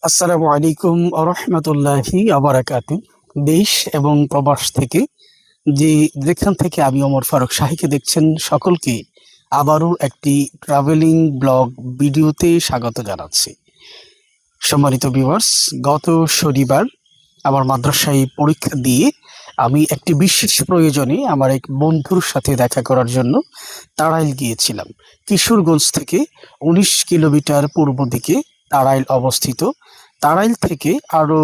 আসসালামু আলাইকুম আরহামতুল্লাহি আবারাকাতু। দেশ এবং প্রবাস থেকে যেখান থেকে আমি ওমর ফারুক শাহীকে দেখছেন সকলকে আবারও একটি ট্রাভেলিং ব্লগ ভিডিওতে স্বাগত জানাচ্ছি। সম্মানিত ভিউয়ার্স, গত শনিবার আমার মাদ্রাসায় পরীক্ষা দিয়ে আমি একটি বিশেষ প্রয়োজনে আমার এক বন্ধুর সাথে দেখা করার জন্য তাড়াইল গিয়েছিলাম। কিশোরগঞ্জ থেকে ১৯ কিলোমিটার পূর্ব দিকে তাড়াইল অবস্থিত। তাড়াইল থেকে আরও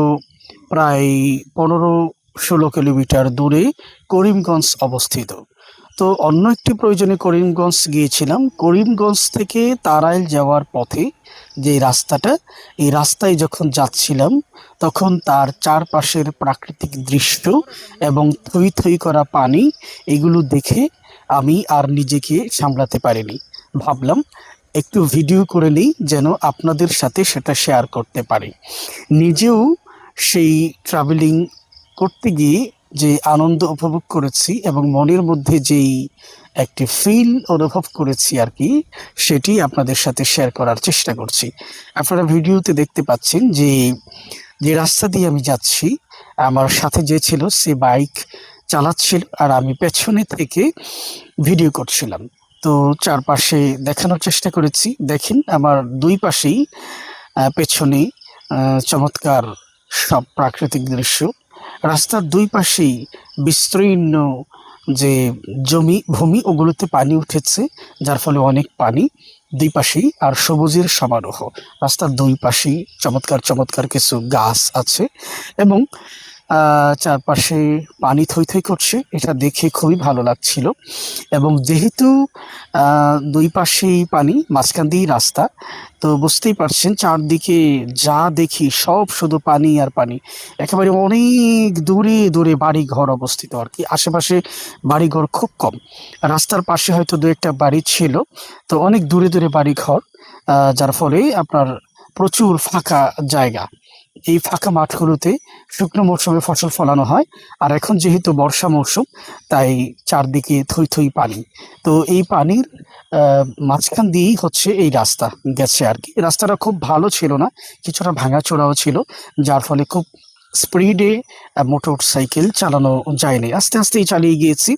প্রায় ১৫-১৬ কিলোমিটার দূরে করিমগঞ্জ অবস্থিত। তো অন্য একটি প্রয়োজনে করিমগঞ্জ গিয়েছিলাম। করিমগঞ্জ থেকে তাড়াইল যাওয়ার পথে যে রাস্তাটা, এই রাস্তায় যখন যাচ্ছিলাম তখন তার চারপাশের প্রাকৃতিক দৃশ্য এবং থই থই করা পানি, এগুলো দেখে আমি আর নিজেকে সামলাতে পারিনি। ভাবলাম একটু ভিডিও করে নিই, যেন আপনাদের সাথে সেটা শেয়ার করতে পারি। নিজেও সেই ট্রাভেলিং করতে গিয়ে যে আনন্দ উপভোগ করেছি এবং মনের মধ্যে যেই একটি ফিল অনুভব করেছি আর কি, সেটি আপনাদের সাথে শেয়ার করার চেষ্টা করছি। আপনারা ভিডিওতে দেখতে পাচ্ছেন যে যে রাস্তা দিয়ে আমি যাচ্ছি, আমার সাথে যে ছিল সে বাইক চালাচ্ছিল আর আমি পেছনে থেকে ভিডিও করছিলাম। তো চারপাশে দেখানোর চেষ্টা করেছি। দেখেন আমার দুই পাশেই পেছনে চমৎকার সব প্রাকৃতিক দৃশ্য। রাস্তার দুই পাশেই বিস্তীর্ণ যে ভূমি, ওগুলোতে পানি উঠেছে, যার ফলে অনেক পানি দুই পাশেই, আর সবুজের সমারোহ। রাস্তার দুই পাশেই চমৎকার চমৎকার কিছু গাছ আছে এবং চারপাশে পানি থই থই করছে। এটা দেখে খুবই ভালো লাগছিল। এবং যেহেতু দুই পাশেই পানি, মাঝখান দিয়েই রাস্তা, তো বুঝতেই পারছেন চারদিকে যা দেখি সব শুধু পানি আর পানি। একেবারে অনেক দূরে দূরে বাড়ি ঘর অবস্থিত আর কি, আশেপাশে বাড়ি ঘর খুব কম। রাস্তার পাশে হয়তো দু একটা বাড়ি ছিল, তো অনেক দূরে দূরে বাড়ি ঘর, যার ফলে আপনার প্রচুর ফাঁকা জায়গা। এই ফাঁকা মাঠগুলোতে শুকনো মৌসুমে ফসল ফলানো হয়, আর এখন যেহেতু বর্ষা মৌসুম, তাই চারদিকে থই থই পানি। তো এই পানির মাঝখান দিয়েই হচ্ছে এই রাস্তা গেছে আর কি। রাস্তাটা খুব ভালো ছিল না, কিছুটা ভাঙাচোরাও ছিল, যার ফলে খুব স্পিডে মোটর সাইকেল চালানো যায়নি। আস্তে আস্তেই চালিয়ে গিয়েছি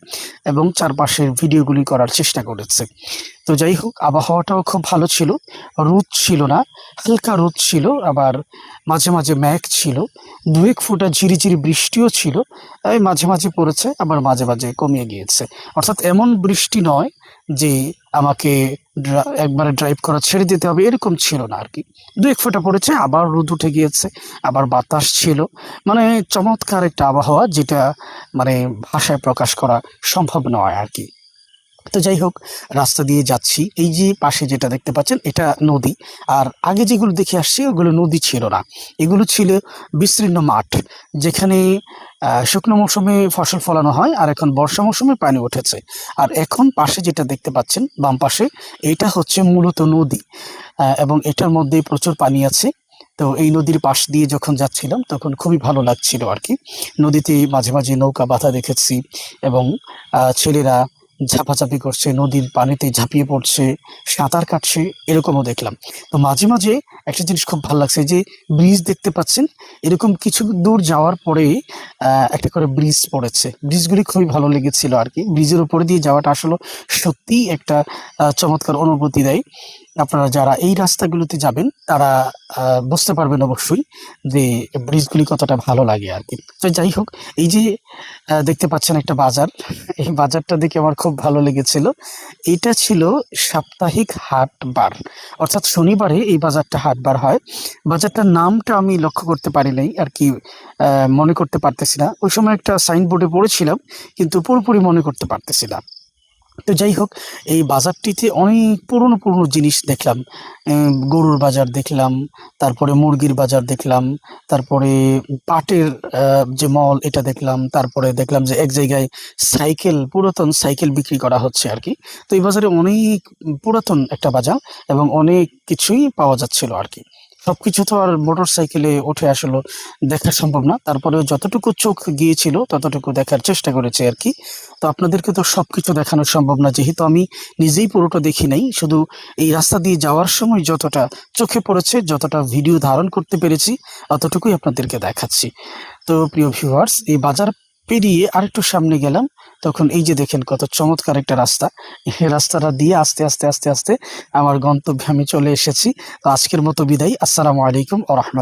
এবং চারপাশের ভিডিওগুলি করার চেষ্টা করেছে। তো যাই হোক, আবহাওয়াটাও খুব ভালো ছিল, রোদ ছিল না, হালকা রোদ ছিল, আবার মাঝে মাঝে মেঘ ছিল, দু এক ফোঁটা ঝিরিঝিরি বৃষ্টিও ছিল। এই মাঝে মাঝে পড়েছে, আবার মাঝে মাঝে কমিয়ে গিয়েছে। অর্থাৎ এমন বৃষ্টি নয় যে আমাকে একবারে ড্রাইভ করা ছেড়ে দিতে হবে, এরকম ছিল না আর কি। দু এক ফোঁটা পড়েছে, আবার রোদ উঠে গিয়েছে, আবার বাতাস ছিল। মানে চমৎকার একটা আবহাওয়া, যেটা মানে ভাষায় প্রকাশ করা সম্ভব নয় আর কি। তো যাই হোক, রাস্তা দিয়ে যাচ্ছি, এই যে পাশে যেটা দেখতে পাচ্ছেন এটা নদী। আর আগে যেগুলো দেখে আসছি ওগুলো নদী ছিল না, এগুলো ছিল বিস্তীর্ণ মাঠ, যেখানে শুকনো মৌসুমে ফসল ফলানো হয়, আর এখন বর্ষা মৌসুমে পানি উঠেছে। আর এখন পাশে যেটা দেখতে পাচ্ছেন বাম পাশে, এটা হচ্ছে মূলত নদী, এবং এটার মধ্যে প্রচুর পানি আছে। তো এই নদীর পাশ দিয়ে যখন যাচ্ছিলাম তখন খুবই ভালো লাগছিল আর কি। নদীতে মাঝে মাঝে নৌকা বাঁধা দেখেছি এবং ছেলেরা ঝাপাঝাপি করছে, নদীর পানিতে ঝাঁপিয়ে পড়ছে, সাঁতার কাটছে, এরকমও দেখলাম। তো মাঝে মাঝে একটা জিনিস খুব ভালো লাগছে, যে ব্রিজ দেখতে পাচ্ছেন, এরকম কিছু দূর যাওয়ার পরে একটা করে ব্রিজ পড়েছে। ব্রিজগুলি খুবই ভালো লেগেছিল আর কি। ব্রিজের উপরে দিয়ে যাওয়াটা আসলে সত্যিই একটা চমৎকার অনুভূতি দেয়। আপনারা যারা এই রাস্তাগুলোতে যাবেন তারা বুঝতে পারবেন অবশ্যই যে ব্রিজগুলি কতটা ভালো লাগে আর কি। তো যাই হোক, এই যে দেখতে পাচ্ছেন একটা বাজার, এই বাজারটা দেখে আমার খুব ভালো লেগেছিল। এটা ছিল সাপ্তাহিক হাট বার, অর্থাৎ শনিবারে এই বাজারটা হাট বার হয়। বাজারটার নামটা আমি লক্ষ্য করতে পারি নাই আর কি, মনে করতে পারতেছি না। ওই সময় একটা সাইনবোর্ডে পড়েছিলাম, কিন্তু পুরোপুরি মনে করতে পারতেছি না। তো যাই হোক, এই বাজারটিতে অনেক পুরনো পুরনো জিনিস দেখলাম। গরুর বাজার দেখলাম, তারপরে মুরগির বাজার দেখলাম, তারপরে পাটের যে মল এটা দেখলাম, তারপরে দেখলাম যে এক জায়গায় সাইকেল, পুরাতন সাইকেল বিক্রি করা হচ্ছে আর কি। তো এই বাজারে অনেক পুরাতন একটা বাজার এবং অনেক কিছুই পাওয়া যাচ্ছিল আর কি। সবকিছু তো আর মোটর সাইকেলে উঠে আসলে দেখা সম্ভব না, তারপরেও যতটুকু চোখ গিয়েছিল ততটুকু দেখার চেষ্টা করেছি আর কি। তো আপনাদেরকে তো সবকিছু দেখানো সম্ভব না, যেহেতু আমি নিজেই পুরোটা দেখি নাই, শুধু এই রাস্তা দিয়ে যাওয়ার সময় যতটা চোখে পড়েছে, যতটা ভিডিও ধারণ করতে পেরেছি, অতটুকুই আপনাদেরকে দেখাচ্ছি। তো প্রিয় ভিউয়ার্স, এই বাজার পেরিয়ে আরেকটু সামনে গেলাম, তখন এই যে দেখেন কত চমৎকার একটা রাস্তা। এই রাস্তাটা দিয়ে আস্তে আস্তে আস্তে আস্তে আমার গন্তব্যে আমি চলে এসেছি। তো আজকের মতো বিদায়। আসসালামু আলাইকুম ওয়া রাহমাতুল্লাহ।